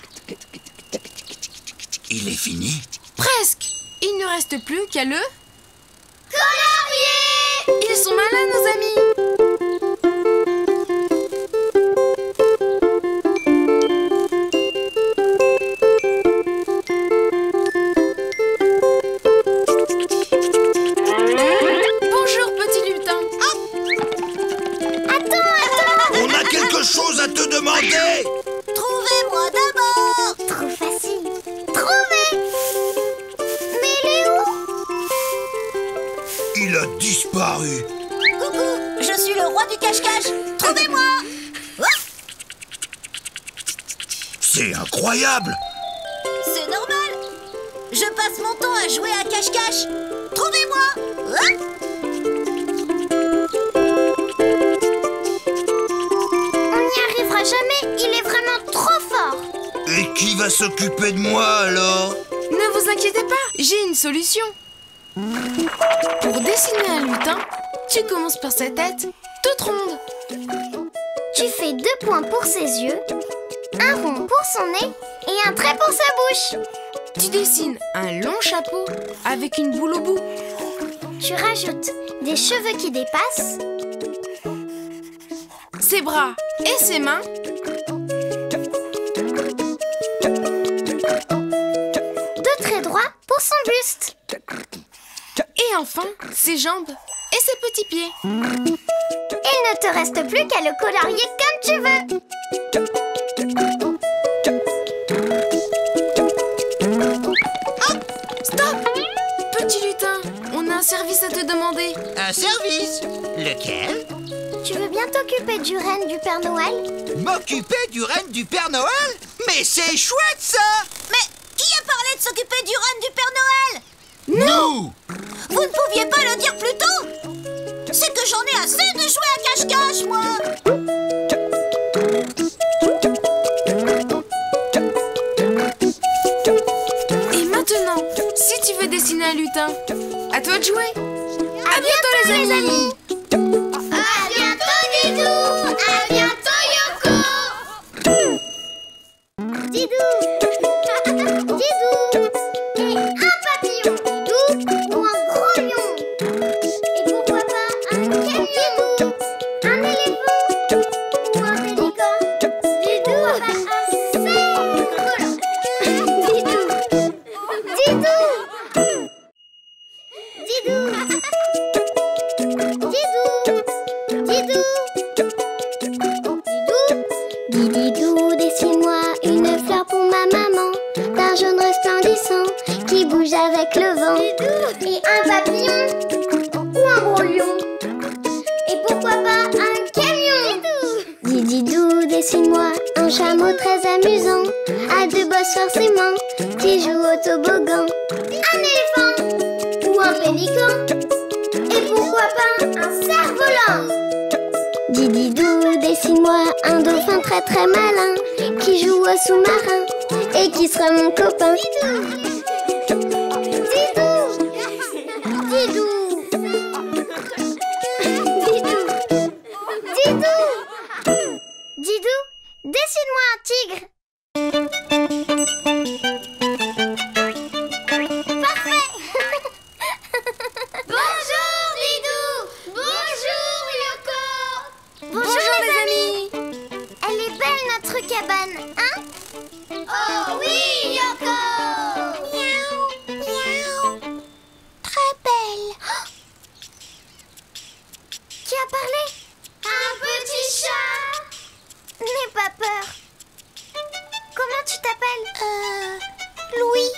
Speaker 8: Il est fini?
Speaker 2: Presque. Il ne reste plus qu'à le...
Speaker 1: Colorier!
Speaker 2: Ils sont malins, nos amis. Bonjour, petit lutin.
Speaker 1: Attends!
Speaker 8: On a quelque chose à te demander.
Speaker 4: Trouvez-moi d'abord.
Speaker 1: Trop facile. Trouvé! Mais il est où?
Speaker 8: Il a disparu.
Speaker 4: Coucou, je suis le roi du cache-cache. Trouvez-moi.
Speaker 8: C'est incroyable.
Speaker 4: C'est normal. Je passe mon temps à jouer à cache-cache. Trouvez-moi.
Speaker 8: va s'occuper de moi alors?
Speaker 2: Ne vous inquiétez pas, j'ai une solution. Pour dessiner un lutin, tu commences par sa tête toute ronde.
Speaker 1: Tu fais 2 points pour ses yeux, un rond pour son nez et un trait pour sa bouche.
Speaker 2: Tu dessines un long chapeau avec une boule au bout.
Speaker 1: Tu rajoutes des cheveux qui dépassent,
Speaker 2: Ses bras et ses mains.
Speaker 1: 2 traits droits pour son buste.
Speaker 2: Et enfin, ses jambes et ses petits pieds.
Speaker 1: Il ne te reste plus qu'à le colorier comme tu veux.
Speaker 2: Stop! Petit lutin, on a un service à te demander.
Speaker 6: Un service? Lequel?
Speaker 1: Tu veux bien t'occuper du renne du Père Noël?
Speaker 5: M'occuper du renne du Père Noël? Mais c'est chouette ça!
Speaker 4: Mais qui a parlé de s'occuper du renne du Père Noël?
Speaker 5: Nous!
Speaker 4: Vous ne pouviez pas le dire plus tôt? C'est que j'en ai assez de jouer à cache-cache, moi!
Speaker 2: Et maintenant, si tu veux dessiner un lutin, à toi de jouer. À bientôt les amis.
Speaker 1: À bientôt Didou. À bientôt Yoko. Didou. Didou. Et un papillon. Didou. Ou un gros lion. Et pourquoi pas un camion. Un éléphant. Ou un pélican. Didou. Un cerf volant. Didou. Didou. Didou. Didou. Didou, dessine-moi une fleur pour ma maman, d'un jaune resplendissant qui bouge avec le vent. Et un papillon ou un gros lion. Et pourquoi pas un camion. Didou, dessine-moi un chameau très amusant, à 2 bosses forcément, qui joue au toboggan. Un éléphant ou un pélican. Et pourquoi pas un cerf-volant. Didou, dessine-moi un dauphin très très malin, qui joue au sous-marin et qui sera mon copain. Didou. Didou. Didou. Didou. Didou. Didou, dessine-moi un tigre. Parfait. Bonjour Didou. Bonjour Yoko. Bonjour les amis. Elle est belle notre cabane, hein? Oh oui Yoko. Miaou, miaou. Très belle. Oh. Qui a parlé? Un petit chat. N'aie pas peur. Comment tu t'appelles? Louis.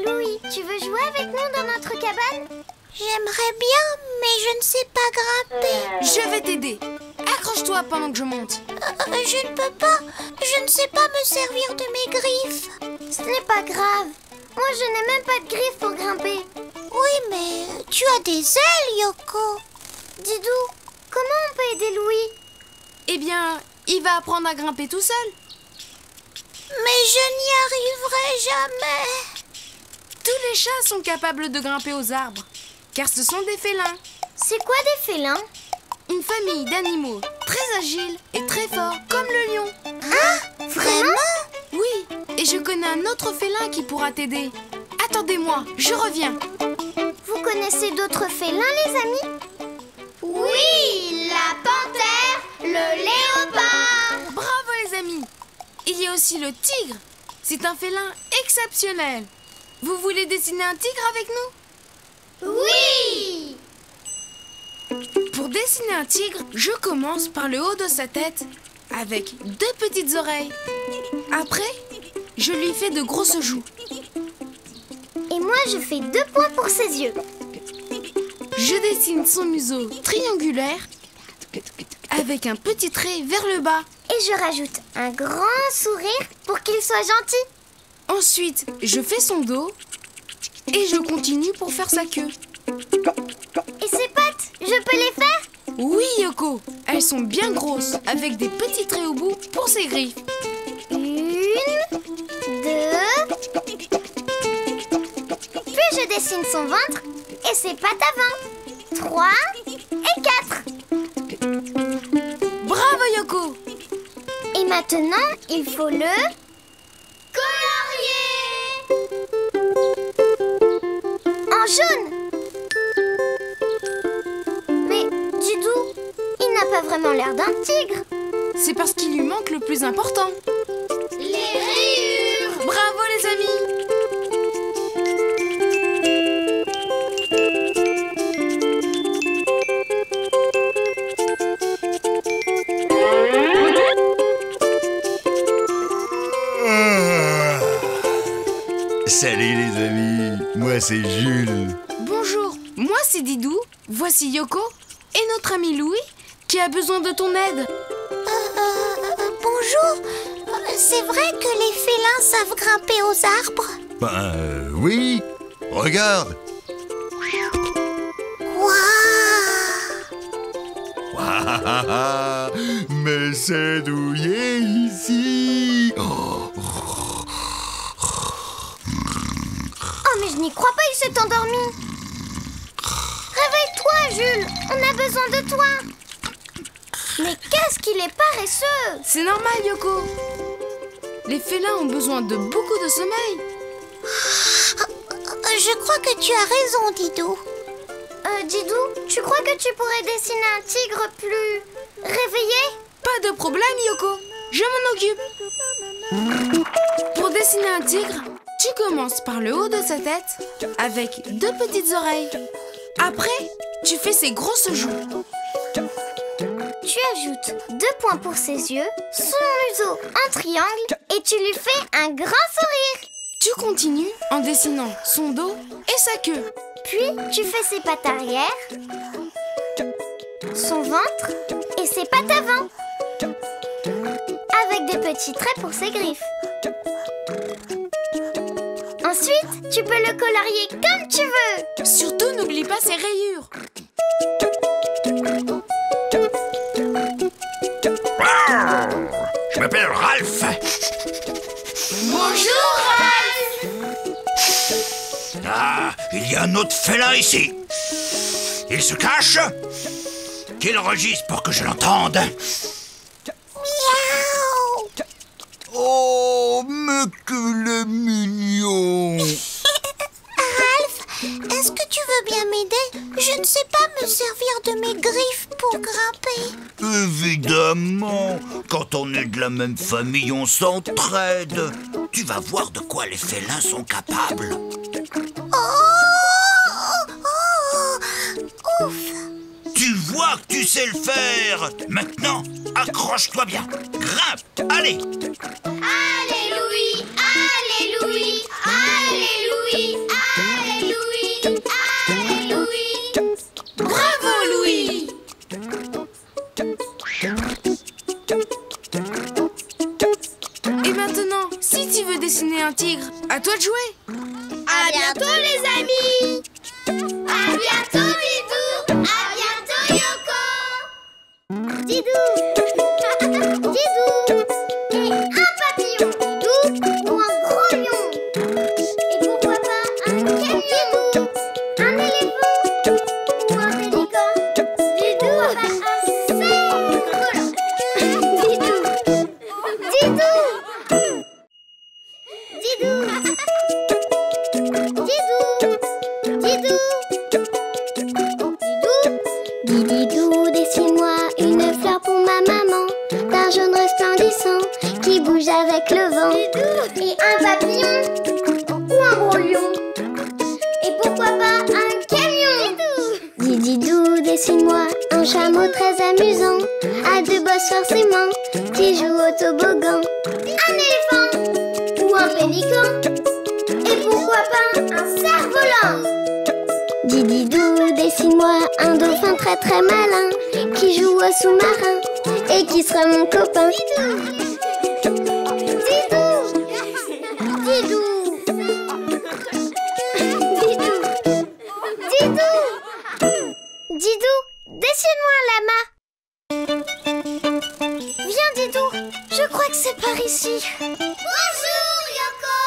Speaker 1: Louis, tu veux jouer avec nous dans notre cabane? J'aimerais bien, mais je ne sais pas grimper.
Speaker 2: Je vais t'aider. Accroche-toi pendant que je monte.
Speaker 1: Je ne peux pas. Je ne sais pas me servir de mes griffes. Ce n'est pas grave. Moi, je n'ai même pas de griffes pour grimper. Oui, mais tu as des ailes, Yoko. Didou, comment on peut aider Louis?
Speaker 2: Eh bien, il va apprendre à grimper tout seul.
Speaker 1: Mais je n'y arriverai jamais.
Speaker 2: Tous les chats sont capables de grimper aux arbres, car ce sont des félins.
Speaker 1: C'est quoi des félins?
Speaker 2: Une famille d'animaux très agiles et très forts, comme le lion.
Speaker 1: Ah, vraiment?
Speaker 2: Oui, et je connais un autre félin qui pourra t'aider. Attendez-moi, je reviens.
Speaker 1: Vous connaissez d'autres félins, les amis? Oui, la panthère, le léopard.
Speaker 2: Bravo les amis. Il y a aussi le tigre. C'est un félin exceptionnel. Vous voulez dessiner un tigre avec nous?
Speaker 1: Oui.
Speaker 2: Pour dessiner un tigre, je commence par le haut de sa tête avec 2 petites oreilles. Après, je lui fais de grosses joues.
Speaker 1: Et moi, je fais 2 points pour ses yeux.
Speaker 2: Je dessine son museau triangulaire avec un petit trait vers le bas.
Speaker 1: Et je rajoute un grand sourire pour qu'il soit gentil.
Speaker 2: Ensuite, je fais son dos et je continue pour faire sa queue.
Speaker 1: Et ses pattes, je peux les faire?
Speaker 2: Oui, Yoko, elles sont bien grosses avec des petits traits au bout pour ses griffes.
Speaker 1: 1, 2, Puis je dessine son ventre et ses pattes avant. 3 et 4.
Speaker 2: Bravo Yoko!
Speaker 1: Et maintenant, il faut le colorier en jaune. Mais Didou, il n'a pas vraiment l'air d'un tigre.
Speaker 2: C'est parce qu'il lui manque le plus important.
Speaker 1: Les rayures.
Speaker 2: Bravo les amis!
Speaker 10: Salut les amis, moi c'est Jules.
Speaker 2: Bonjour, moi c'est Didou. Voici Yoko et notre ami Louis qui a besoin de ton aide.
Speaker 1: Bonjour. C'est vrai que les félins savent grimper aux arbres?
Speaker 10: Oui, regarde. Waouh, mais c'est douillet ici.
Speaker 1: Oh, mais je n'y crois pas, il s'est endormi. Réveille-toi, Jules, on a besoin de toi. Mais qu'est-ce qu'il est paresseux.
Speaker 2: C'est normal Yoko. Les félins ont besoin de beaucoup de sommeil.
Speaker 1: Je crois que tu as raison, Didou. Didou, tu crois que tu pourrais dessiner un tigre plus réveillé?
Speaker 2: Pas de problème Yoko, je m'en occupe. Pour dessiner un tigre, tu commences par le haut de sa tête avec 2 petites oreilles. Après, tu fais ses grosses joues.
Speaker 1: Tu ajoutes 2 points pour ses yeux, son museau en triangle et tu lui fais un grand sourire.
Speaker 2: Tu continues en dessinant son dos et sa queue.
Speaker 1: Puis tu fais ses pattes arrière, son ventre et ses pattes avant. Avec des petits traits pour ses griffes. Ensuite, tu peux le colorier comme tu veux.
Speaker 2: Surtout, n'oublie pas ses rayures.
Speaker 8: Je m'appelle Ralph.
Speaker 1: Bonjour, Ralph.
Speaker 8: Ah, il y a un autre félin ici. Il se cache. Qu'il rugisse pour que je l'entende.
Speaker 1: Miaou.
Speaker 10: Oh, mais qu'il est mignon.
Speaker 1: Ralph, est-ce que tu veux bien m'aider? Je ne sais pas me servir de mes griffes pour grimper.
Speaker 8: Évidemment, quand on est de la même famille, on s'entraide. Tu vas voir de quoi les félins sont capables.
Speaker 1: Ouf.
Speaker 8: Tu vois que tu sais le faire. Maintenant, accroche-toi bien. Grimpe, allez.
Speaker 1: Allez Louis, allez Louis, allez Louis, allez Louis, allez Louis.
Speaker 2: Bravo Louis! Et maintenant, si tu veux dessiner un tigre, à toi de jouer.
Speaker 1: À bientôt les amis. À bientôt Didou. À bientôt Yoko. Didou. Didou. Et un papillon. Didou. Ou un gros lion. Et pourquoi pas un camion. Un éléphant. Ou un pélican. Didou. Un cerf-volant. Didou. Didou. Didou. Didou. Didou, dessine-moi une fleur pour ma maman, d'un jaune resplendissant qui bouge avec le vent. Et un papillon ou un gros lion. Et pourquoi pas un camion. Didou, dessine-moi un chameau très amusant, à 2 bosses forcément, qui joue au toboggan. Un éléphant ou un pélican. Et pourquoi pas un cerf-volant. Didou, dessine-moi un dauphin très très malin, qui joue au sous-marin et qui sera mon copain. Didou. Didou, dessine-moi un lama. Viens Didou, je crois que c'est par ici. Bonjour Yoko.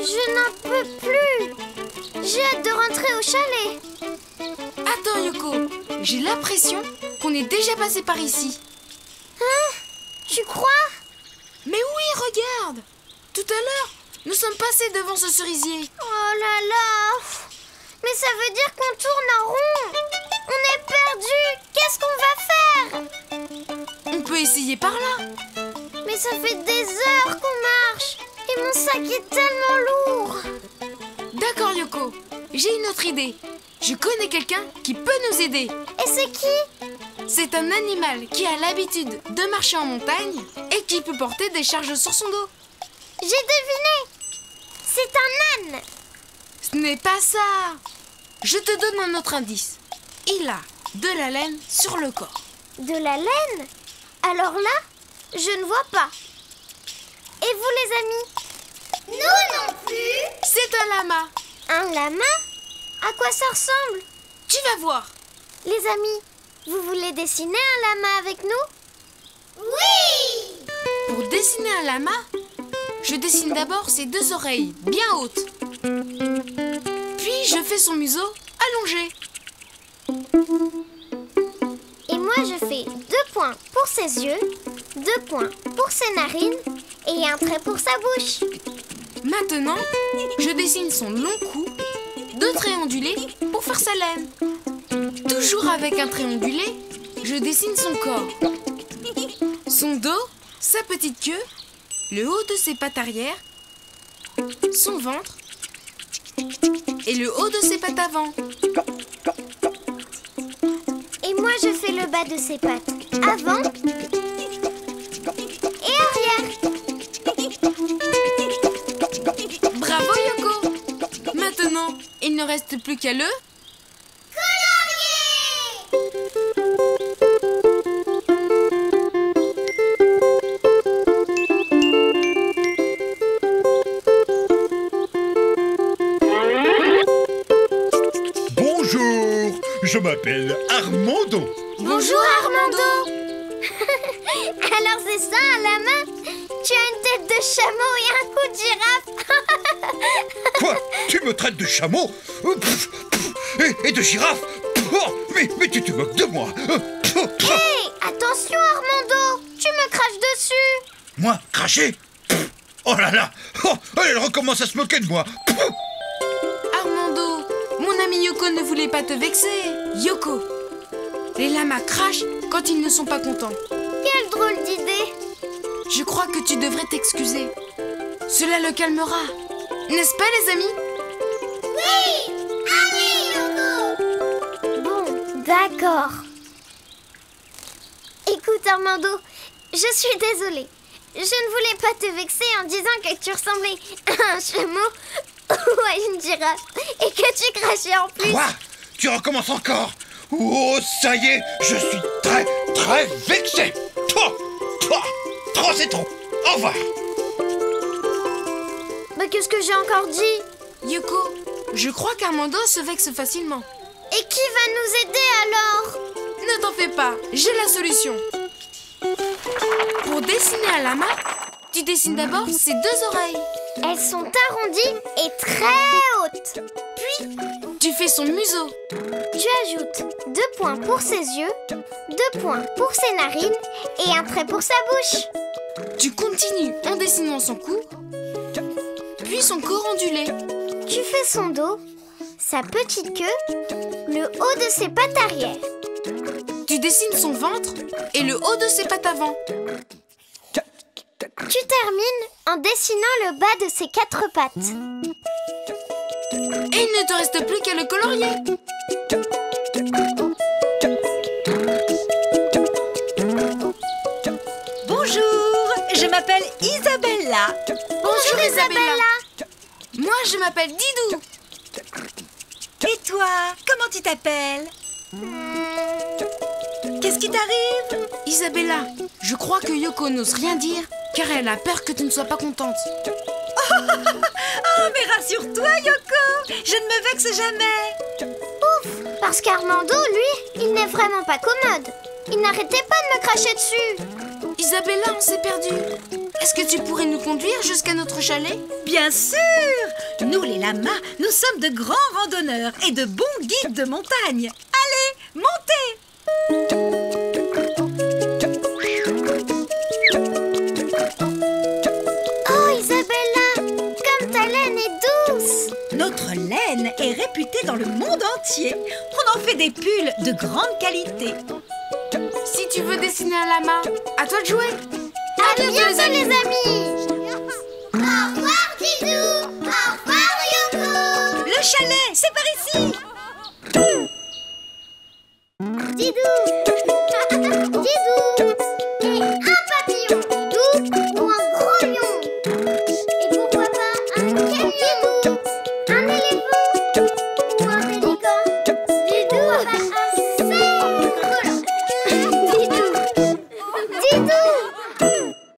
Speaker 1: Je n'en peux plus. J'ai hâte de rentrer au chalet.
Speaker 2: Attends Yoko, j'ai l'impression qu'on est déjà passé par ici.
Speaker 1: Hein? Tu crois?
Speaker 2: Mais oui, regarde! Tout à l'heure, nous sommes passés devant ce cerisier.
Speaker 1: Oh là là! Mais ça veut dire qu'on tourne en rond. On est perdu. Qu'est-ce qu'on va faire?
Speaker 2: On peut essayer par là.
Speaker 1: Mais ça fait des heures qu'on marche. Et mon sac est tellement lourd.
Speaker 2: D'accord Yoko, j'ai une autre idée. Je connais quelqu'un qui peut nous aider.
Speaker 1: Et c'est qui?
Speaker 2: C'est un animal qui a l'habitude de marcher en montagne et qui peut porter des charges sur son dos.
Speaker 1: J'ai deviné. C'est un âne.
Speaker 2: Ce n'est pas ça. Je te donne un autre indice. Il a de la laine sur le corps.
Speaker 1: De la laine? Alors là, je ne vois pas. Et vous les amis? Nous non plus.
Speaker 2: C'est un lama.
Speaker 1: Un lama? À quoi ça ressemble?
Speaker 2: Tu vas voir.
Speaker 1: Les amis, vous voulez dessiner un lama avec nous? Oui!
Speaker 2: Pour dessiner un lama, je dessine d'abord ses deux oreilles bien hautes. Puis je fais son museau allongé.
Speaker 1: Et moi je fais 2 points pour ses yeux, 2 points pour ses narines et un trait pour sa bouche.
Speaker 2: Maintenant, je dessine son long cou, 2 traits ondulés pour faire sa laine. Toujours avec un trait ondulé, je dessine son corps. Son dos, sa petite queue, le haut de ses pattes arrière, son ventre et le haut de ses pattes avant.
Speaker 1: Et moi je fais le bas de ses pattes avant et arrière.
Speaker 2: Bravo Yoko! Maintenant, il ne reste plus qu'à le...
Speaker 10: Bonjour, je m'appelle Armando.
Speaker 2: Bonjour Armando!
Speaker 1: Alors c'est ça un lama? Tu as une tête de chameau et un cou de girafe.
Speaker 10: Quoi? Tu me traites de chameau? Et de girafe? Mais tu te moques de moi.
Speaker 1: Hé, attention Armando, tu me craches dessus.
Speaker 10: Moi, cracher? Oh là là! Elle recommence à se moquer de moi.
Speaker 2: Armando, mon ami Yoko ne voulait pas te vexer. Yoko, les lamas crachent quand ils ne sont pas contents.
Speaker 1: Quelle drôle d'idée.
Speaker 2: Je crois que tu devrais t'excuser. Cela le calmera. N'est-ce pas les amis?
Speaker 1: Oui! Allez Yoko! Bon, d'accord. Écoute Armando, je suis désolée. Je ne voulais pas te vexer en disant que tu ressemblais à un chameau ou à une girafe et que tu crachais en plus.
Speaker 10: Quoi? Tu recommences encore? Oh, ça y est, je suis très, très vexé. Trop, c'est trop. Au revoir.
Speaker 1: Mais qu'est-ce que j'ai encore dit?
Speaker 2: Yoko, je crois qu'Armando se vexe facilement.
Speaker 1: Et qui va nous aider alors?
Speaker 2: Ne t'en fais pas, j'ai la solution. Pour dessiner un lama, tu dessines d'abord ses 2 oreilles.
Speaker 1: Elles sont arrondies et très hautes.
Speaker 2: Puis, tu fais son museau.
Speaker 1: Tu ajoutes 2 points pour ses yeux, 2 points pour ses narines et un trait pour sa bouche.
Speaker 2: Tu continues en dessinant son cou, puis son corps ondulé.
Speaker 1: Tu fais son dos, sa petite queue, le haut de ses pattes arrière.
Speaker 2: Tu dessines son ventre et le haut de ses pattes avant.
Speaker 1: Tu termines en dessinant le bas de ses 4 pattes.
Speaker 2: Et il ne te reste plus qu'à le colorier.
Speaker 7: Bonjour, je m'appelle Isabella.
Speaker 1: Bonjour Isabella.
Speaker 2: Moi, je m'appelle Didou.
Speaker 7: Et toi, comment tu t'appelles? Qu'est-ce qui t'arrive?
Speaker 2: Isabella, je crois que Yoko n'ose rien dire car elle a peur que tu ne sois pas contente.
Speaker 7: Oh, mais rassure-toi, Yoko, je ne me vexe jamais.
Speaker 1: Ouf, parce qu'Armando, lui, il n'est vraiment pas commode. Il n'arrêtait pas de me cracher dessus.
Speaker 2: Isabella, on s'est perdu. Est-ce que tu pourrais nous conduire jusqu'à notre chalet?
Speaker 7: Bien sûr, Nous, les lamas, nous sommes de grands randonneurs et de bons guides de montagne. Allez, montez!
Speaker 1: Oh, Isabella, comme ta laine est douce!
Speaker 7: Notre laine est réputée dans le monde entier. On en fait des pulls de grande qualité.
Speaker 2: Si tu veux dessiner un lama, à toi de jouer.
Speaker 1: À bientôt les amis! Au revoir Didou! Au revoir Yoko!
Speaker 7: Le chalet, c'est par ici!
Speaker 1: Didou! Didou!